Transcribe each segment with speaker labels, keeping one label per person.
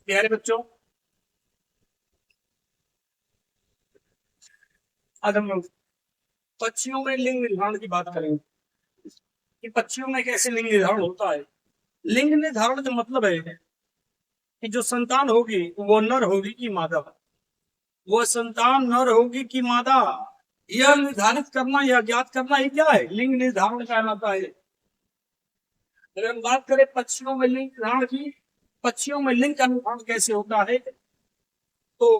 Speaker 1: प्यारे बच्चों, आज हम लोग पक्षियों में लिंग निर्धारण की बात करेंगे कि पक्षियों में कैसे लिंग निर्धारण होता है। लिंग निर्धारण का मतलब है कि जो संतान होगी वो नर होगी कि मादा, वो संतान नर होगी कि मादा, यह निर्धारित करना या ज्ञात करना ही क्या है, लिंग निर्धारण कहलाता है। अगर हम बात करें पक्षियों में लिंग निर्धारण की, पक्षियों में लिंग का निर्धारण कैसे होता है, तो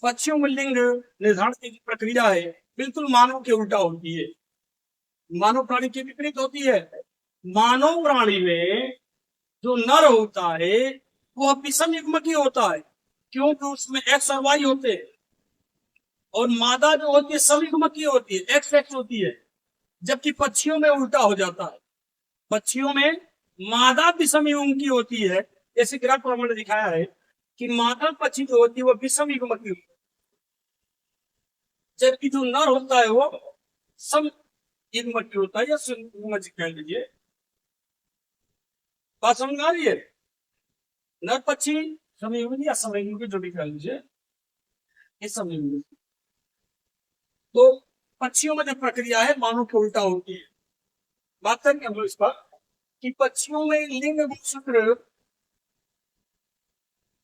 Speaker 1: पक्षियों में लिंग निर्धारण की प्रक्रिया है बिल्कुल मानव के उल्टा होती है। मानव प्राणी के विपरीत होती है। मानव प्राणी में जो नर होता है वो विषम युग्मकी होता है, क्योंकि उसमें एक्स और वाई होते हैं, और मादा जो होती है सयुग्मकी होती है, एक्स एक्स होती है। जबकि पक्षियों में उल्टा हो जाता है। पक्षियों में मादा विषम युग्मकी होती है, जैसे ग्राफ पर हमने दिखाया है कि मादा पक्षी जो होती है वो विषम युग्मकी होती है, जबकि जो नर होता है वो सम युग्मकी होता है, या युग्मकी कह लीजिए। बात समझ में आ रही है? नर पक्षी समयुग्मी या समयुग्मी जो भी कह लीजिए, ये समयुग्मी। तो पक्षियों में जो प्रक्रिया है मानव के उल्टा होती है। बात करेंगे हम लोग इस पर कि पक्षियों में लिंग गुणसूत्र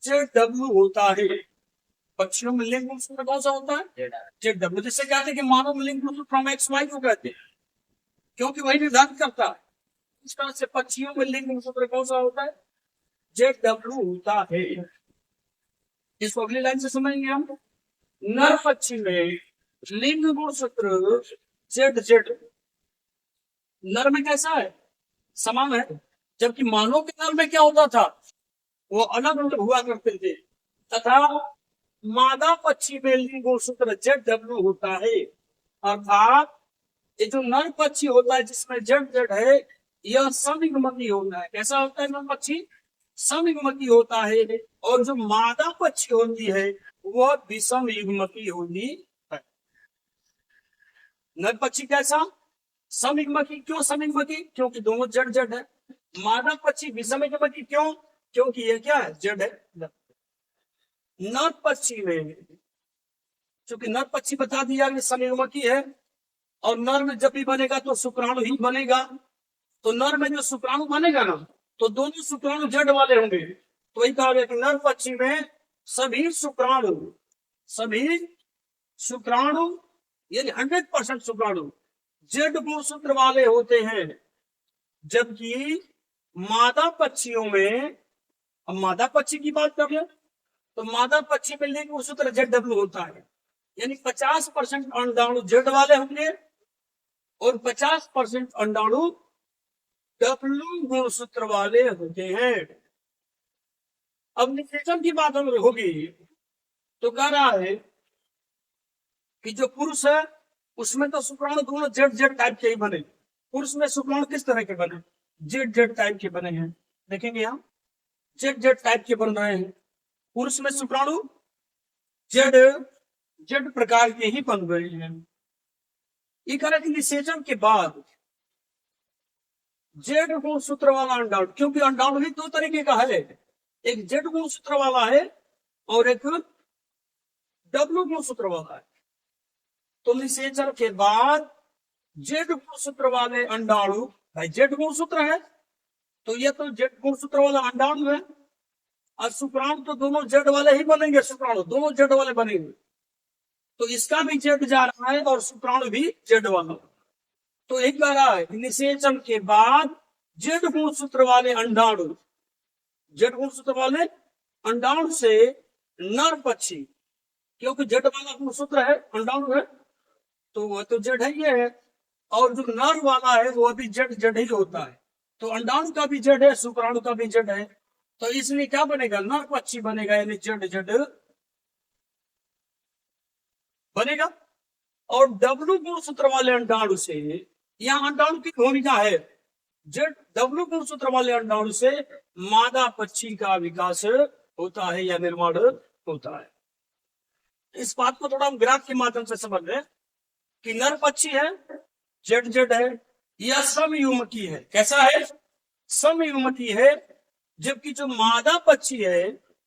Speaker 1: जेडब्ल्यू होता है। पक्षियों में लिंग गुणसूत्र कौन सा होता है? जेडब्ल्यू। जिससे कहते हैं कि मानव में लिंग गुणसूत्र फ्रॉम एक्स वाई को कहते हैं, क्योंकि वही निर्धारित करता है। इस तरह से पक्षियों में लिंग गुणसूत्र कौन सा होता है? जेडब्ल्यू होता है। इसको अगली लाइन से समझेंगे हम। नर पक्षी में लिंग गुणसूत्र जेड जेड। नर में कैसा है? समान है। जबकि मानव के नर में क्या होता था? वो अलग अलग हुआ करते थे। तथा मादा पक्षी में लिंग गुणसूत्र जेड डब्ल्यू होता है। अर्थात ये जो नर पक्षी होता है जिसमें जेड जेड है, यह समिग्मकी होता है। कैसा होता है नर पक्षी? समिग्मकी होता है। और जो मादा पक्षी होती है वह विषम युग्मकी होती है। नर पक्षी कैसा? समिग्मकी। क्यों समिग्मकी? क्योंकि दोनों जड़ जड़ है। मादा पक्षी विषम युग्मकी क्यों? क्योंकि ये क्या है? जड़ है। नर पक्षी में, क्योंकि नर पक्षी बता दिया कि समिग्मकी है, और नर में जब भी बनेगा तो शुक्राणु ही बनेगा। तो नर में जो शुक्राणु बनेगा ना, तो दोनों शुक्राणु जड़ वाले होंगे। तो वही कहा गया कि नर पक्षी में सभी शुक्राणु यानी 100% शुक्राणु जेड गुणसूत्र वाले होते हैं। जबकि मादा पक्षियों में, अब मादा पक्षी की बात कर ले तो मादा पक्षी में लिंग गुणसूत्र जेड डब्ल्यू होता है। यानी 50% अंडाणु जेड वाले होंगे और 50% अंडाणु डब्ल्यू गुणसूत्र वाले होते हैं। अब निषेचन की बात होगी तो कह रहा है कि जो पुरुष है उसमें तो शुक्राणु दोनों जेड जेड टाइप के ही बने। पुरुष में शुक्राणु किस तरह के बने? जेड जेड टाइप के बने हैं। देखेंगे यहाँ जेड जेड टाइप के बन रहे हैं। पुरुष में शुक्राणु जेड जेड प्रकार के ही बन रहे हैं। ये कह रहे निषेचन के बाद जेड गुणसूत्र वाला अंडाणु, क्योंकि अंडाणु ही दो तरीके का है, एक जेड गुणसूत्र वाला है और एक डब्ल्यू गुणसूत्र वाला है। तो निषेचन के बाद जेड गुणसूत्र वाले अंडाणु, भाई जेड गुणसूत्र है तो ये तो जेड गुणसूत्र वाला अंडाणु है, और शुक्राणु तो दोनों जेड वाले ही बनेंगे। शुक्राणु दोनों जेड वाले बनेंगे, तो इसका भी जेड जा रहा है और शुक्राणु भी जेड वाला। तो एक कह रहा है निषेचन के बाद जेड गुणसूत्र वाले अंडाणु, जेड गुणसूत्र वाले अंडाणु से नर पक्षी, क्योंकि जेड वाला गुणसूत्र है अंडाणु है तो वह तो जेड है ये है, और जो नर वाला है वो भी जेड जेड ही होता है। तो अंडाणु का भी जेड है, शुक्राणु का भी जेड है, तो इसलिए क्या बनेगा? नर पक्षी बनेगा, यानी जेड जेड बनेगा। और डब्ल्यू गुणसूत्र वाले अंडाणु से, यहाँ अंडाणु की भूमिका है, जेड डब्ल्यू गुणसूत्र वाले अंडाणु से मादा पक्षी का विकास होता है या निर्माण होता है। इस बात को थोड़ा हम ग्राफ के माध्यम से समझ लें कि नर पक्षी है, जेड जेड है, यह समयुग्मकी है। कैसा है? समयुग्मकी है। जबकि जो मादा पक्षी है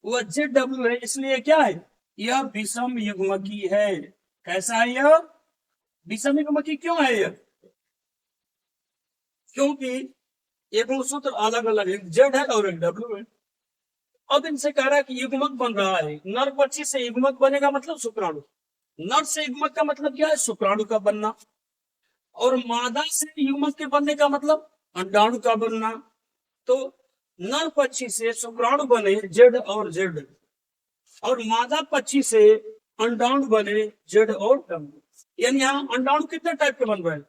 Speaker 1: वह ZW है, इसलिए क्या है, यह विषम युग्मकी है। कैसा है यह? विषम युग्मकी क्यों है यह? क्योंकि एक गुणसूत्र अलग अलग है, Z है और एक W है। अब इनसे कह रहा है कि युग्मक बन रहा है, नर पक्षी से युग्मक बनेगा मतलब शुक्राणु, नर से युग्मक का मतलब क्या है, शुक्राणु का बनना, और मादा से युग्मक के बनने का मतलब अंडाणु का बनना। तो नर पक्षी से शुक्राणु बने Z और Z, और मादा पक्षी से अंडाणु बने Z और W। यानी यहाँ अंडाणु कितने टाइप के बन रहे हैं?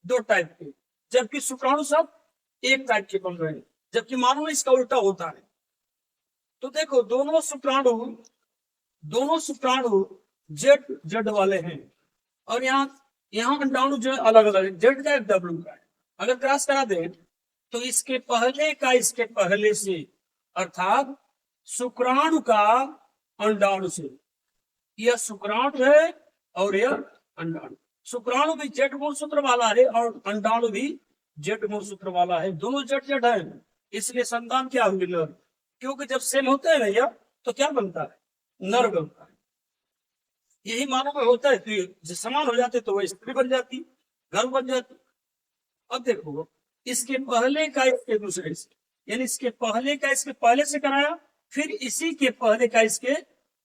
Speaker 1: 2 टाइप के, जबकि शुक्राणु सब 1 टाइप के बन रहे हैं, जबकि मानव में इसका उल्टा होता है। तो देखो दोनों शुक्राणु Z वाले हैं, और यहाँ अंडाणु जो अलग अलग है, Z का एक W का है। अगर क्रॉस करा दे तो इसके पहले का इसके पहले से, अर्थात शुक्राणु का अंडाणु से, यह शुक्राणु है और यह अंडाणु। शुक्राणु भी Z गुणसूत्र वाला है और अंडाणु भी Z गुणसूत्र वाला है, दोनों Z है, इसलिए संतान क्या हुई, नर। क्योंकि जब सेम होते हैं भैया तो क्या बनता है, नर बनता है। यही मानव में होता है कि समान हो जाते तो वह स्त्री बन जाती, गर्भ बन जाती। अब देखो इसके पहले का इसके दूसरे से, यानी इसके पहले का इसके पहले से कराया, फिर इसी के पहले का इसके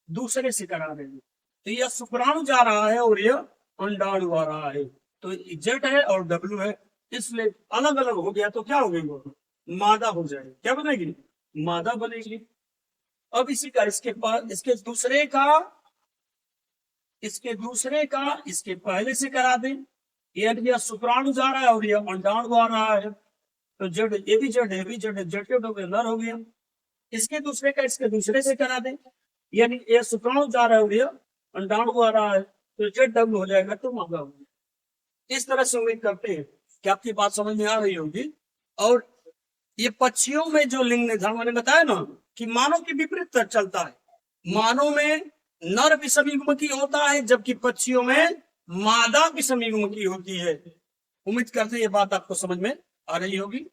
Speaker 1: दूसरे से करा रहे हैं। तो यह शुक्राणु जा रहा है और यह अंडाणु आ रहा है। तो Z है और W है, इसलिए अलग अलग हो गया तो क्या हो गई, वो मादा हो जाएगी। क्या बनेगी, मादा बनेगी। अब इसी का इसके दूसरे का इसके पहले से करा दें, यह शुक्राणु जा रहा है और यह अंडाणु आ रहा है, तो Z ये भी Z है, भी Z है, Z हो गया, नर हो गया। इसके दूसरे का इसके दूसरे से करा दें, यानी यह शुक्राणु जा रहा है और यह अंडाणु आ रहा है, तो ZW हो जाएगा, तो मादा हो गया। इस तरह से उम्मीद करते हैं कि आपकी बात समझ में आ रही होगी। और ये पक्षियों में जो लिंग निर्धारण मैंने बताया ना कि मानव के विपरीत चलता है, मानव में नर विषम युग्मकी होता है, जबकि पक्षियों में मादा विषम युग्मकी होती है। उम्मीद करते हैं ये बात आपको समझ में आ रही होगी।